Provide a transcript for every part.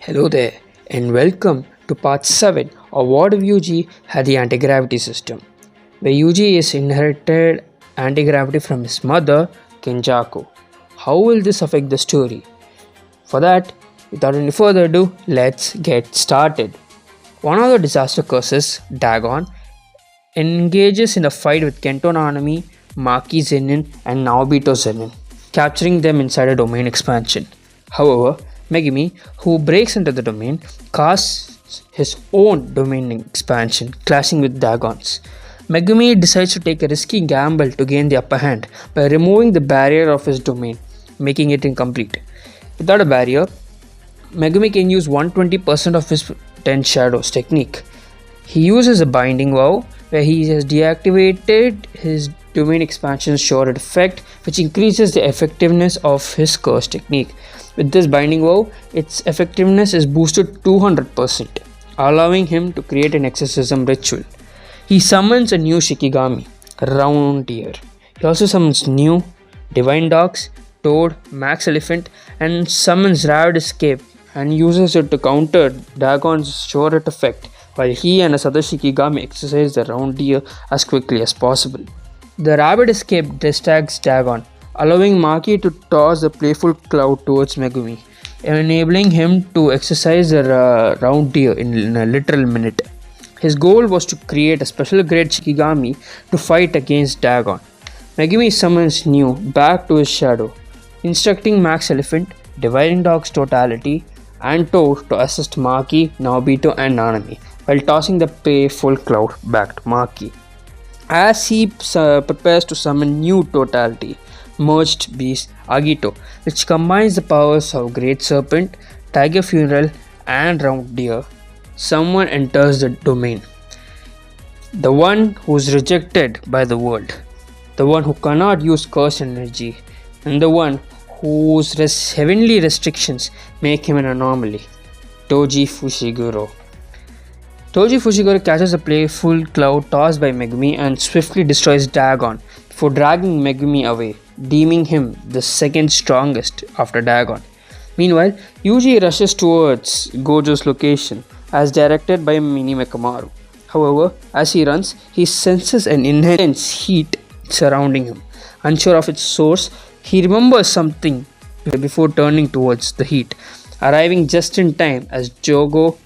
Hello there, and welcome to part 7 of What If Yuji had the anti-gravity system, where Yuji is inherited anti-gravity from his mother, Kenjaku. How will this affect the story? For that, without any further ado, let's get started. One of the disaster curses, Dagon, engages in a fight with Kento Nanami, Maki Zenin, and Naobito Zenin, capturing them inside a domain expansion. However, Megumi, who breaks into the domain, casts his own domain expansion, clashing with Dagon's. Megumi decides to take a risky gamble to gain the upper hand by removing the barrier of his domain, making it incomplete. Without a barrier, Megumi can use 120% of his 10 shadows technique. He uses a binding vow where he has deactivated his domain expansion shorted effect, which increases the effectiveness of his curse technique. With this binding vow, its effectiveness is boosted 200%, allowing him to create an exorcism ritual. He summons a new Shikigami, Round Ear. He also summons new Divine Dogs, Toad, Max Elephant, and summons Rapid Escape and uses it to counter Dagon's shorted effect, while he and his other Shikigami exercise the Round Ear as quickly as possible. The Rapid Escape distracts Dagon, allowing Maki to toss a playful cloud towards Megumi, enabling him to exercise the Round Ear in a literal minute. His goal was to create a special grade Shikigami to fight against Dagon. Megumi summons New back to his shadow, instructing Max Elephant, Dividing Dog's totality, and Toad to assist Maki, Naobito, and Nanami, while tossing the playful cloud back to Maki. As he prepares to summon New Totality, Merged Beast Agito, which combines the powers of Great Serpent, Tiger Funeral, and Round Deer, someone enters the domain. The one who is rejected by the world, the one who cannot use curse energy, and the one whose heavenly restrictions make him an anomaly, Toji Fushiguro. Toji Fushiguro catches a playful cloud tossed by Megumi and swiftly destroys Dagon before dragging Megumi away, deeming him the second strongest after Dagon. Meanwhile, Yuji rushes towards Gojo's location as directed by Minimekamaru. However, as he runs, he senses an intense heat surrounding him. Unsure of its source, he remembers something before turning towards the heat, arriving just in time as Jogo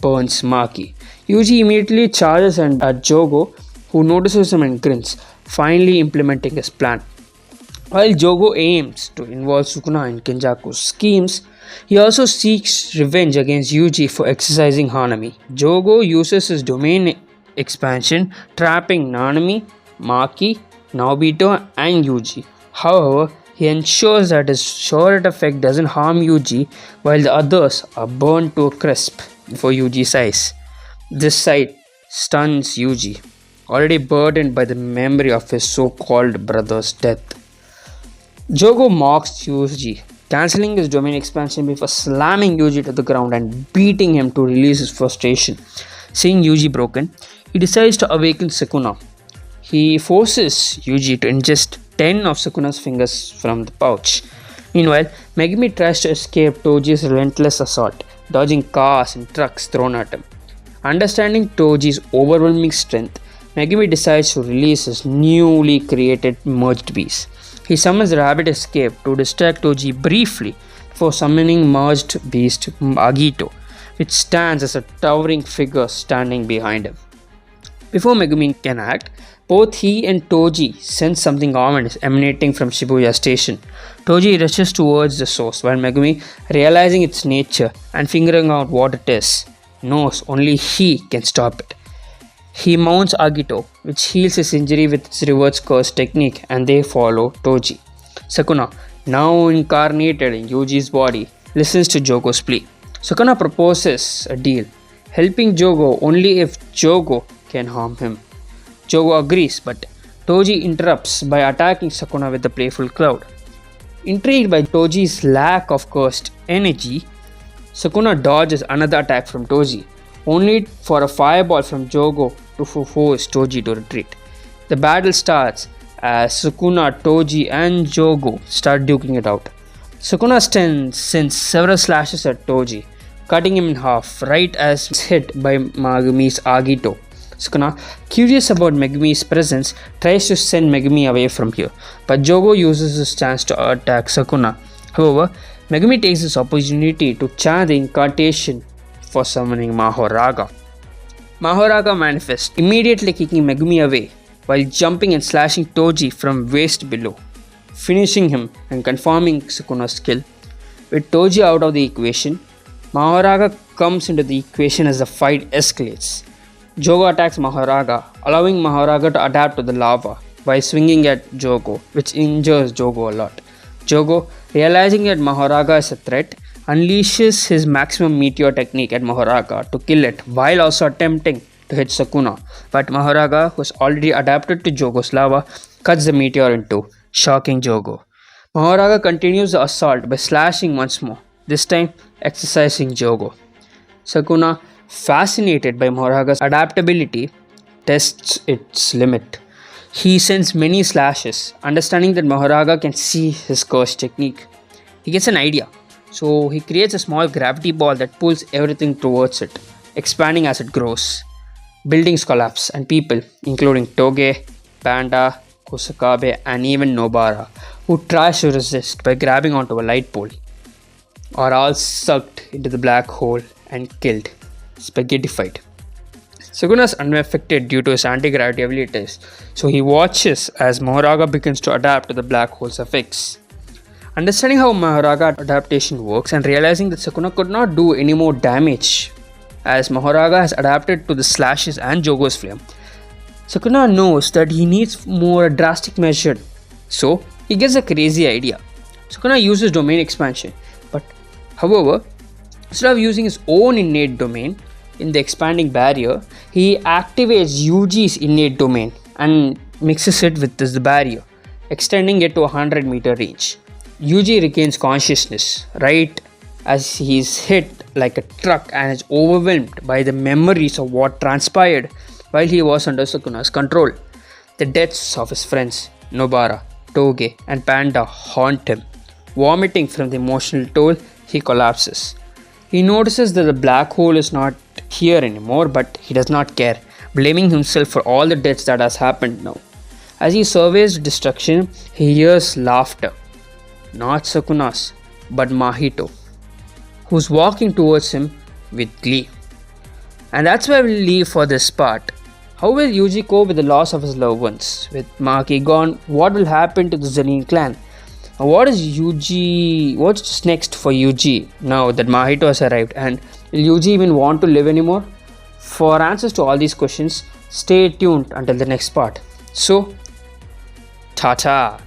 burns Maki. Yuji immediately charges at Jogo, who notices him and grins, finally implementing his plan. While Jogo aims to involve Sukuna in Kenjaku's schemes, he also seeks revenge against Yuji for exercising Hanami. Jogo uses his domain expansion, trapping Nanami, Maki, Naobito, and Yuji. However, he ensures that his short effect doesn't harm Yuji, while the others are burned to a crisp before Yuji's eyes. This sight stuns Yuji, already burdened by the memory of his so-called brother's death. Jogo mocks Yuji, cancelling his domain expansion before slamming Yuji to the ground and beating him to release his frustration. Seeing Yuji broken, he decides to awaken Sukuna. He forces Yuji to ingest 10 of Sukuna's fingers from the pouch. Meanwhile, Megumi tries to escape Toji's relentless assault, dodging cars and trucks thrown at him. Understanding Toji's overwhelming strength, Megumi decides to release his newly created Merged Beast. He summons Rapid Escape to distract Toji briefly before summoning Merged Beast Agito, which stands as a towering figure standing behind him. Before Megumi can act, both he and Toji sense something ominous emanating from Shibuya Station. Toji rushes towards the source, while Megumi, realizing its nature and figuring out what it is, knows only he can stop it. He mounts Agito, which heals his injury with its reverse curse technique, and they follow Toji. Sukuna, now incarnated in Yuji's body, listens to Jogo's plea. Sukuna proposes a deal, helping Jogo only if Jogo can harm him. Jogo agrees, but Toji interrupts by attacking Sukuna with the playful cloud. Intrigued by Toji's lack of cursed energy, Sukuna dodges another attack from Toji, only for a fireball from Jogo to force Toji to retreat. The battle starts as Sukuna, Toji, and Jogo start duking it out. Sukuna sends several slashes at Toji, cutting him in half right as hit by Megumi's Agito. Sukuna, curious about Megumi's presence, tries to send Megumi away from here, but Jogo uses his chance to attack Sukuna. However, Megumi takes this opportunity to chant the incantation for summoning Mahoraga. Mahoraga manifests, immediately kicking Megumi away while jumping and slashing Toji from waist below, finishing him and confirming Sukuna's skill. With Toji out of the equation, Mahoraga comes into the equation as the fight escalates. Jogo attacks Mahoraga, allowing Mahoraga to adapt to the lava by swinging at Jogo, which injures Jogo a lot. Jogo, realizing that Mahoraga is a threat, unleashes his maximum meteor technique at Mahoraga to kill it while also attempting to hit Sukuna. But Mahoraga, who is already adapted to Jogo's lava, cuts the meteor in two, shocking Jogo. Mahoraga continues the assault by slashing once more, this time exercising Jogo. Sukuna, fascinated by Mahoraga's adaptability, tests its limit. He sends many slashes, understanding that Mahoraga can see his curse technique. He gets an idea, so he creates a small gravity ball that pulls everything towards it, expanding as it grows. Buildings collapse, and people, including Toge, Panda, Kusakabe, and even Nobara, who tries to resist by grabbing onto a light pole, are all sucked into the black hole and killed. Spaghettified. Sukuna is unaffected due to his anti-gravity abilities, so he watches as Mahoraga begins to adapt to the black hole's effects. Understanding how Mahoraga adaptation works and realizing that Sukuna could not do any more damage as Mahoraga has adapted to the slashes and Jogo's flame, Sukuna knows that he needs more drastic measure, so he gets a crazy idea. Sukuna uses domain expansion, but however, instead of using his own innate domain in the expanding barrier, he activates Yuji's innate domain and mixes it with this barrier, extending it to a 100-meter range. Yuji regains consciousness right as he is hit like a truck and is overwhelmed by the memories of what transpired while he was under Sukuna's control. The deaths of his friends Nobara, Toge, and Panda haunt him. Vomiting from the emotional toll, he collapses. He notices that the black hole is not here anymore, but he does not care, blaming himself for all the deaths that has happened now. As he surveys the destruction, he hears laughter. Not Sukuna's, but Mahito, who's walking towards him with glee. And that's where we'll leave for this part. How will Yuji cope with the loss of his loved ones? With Maki gone, what will happen to the Zenin clan? What's next for Yuji now that Mahito has arrived, and will Yuji even want to live anymore? For answers to all these questions, stay tuned until the next part. So, ta-ta!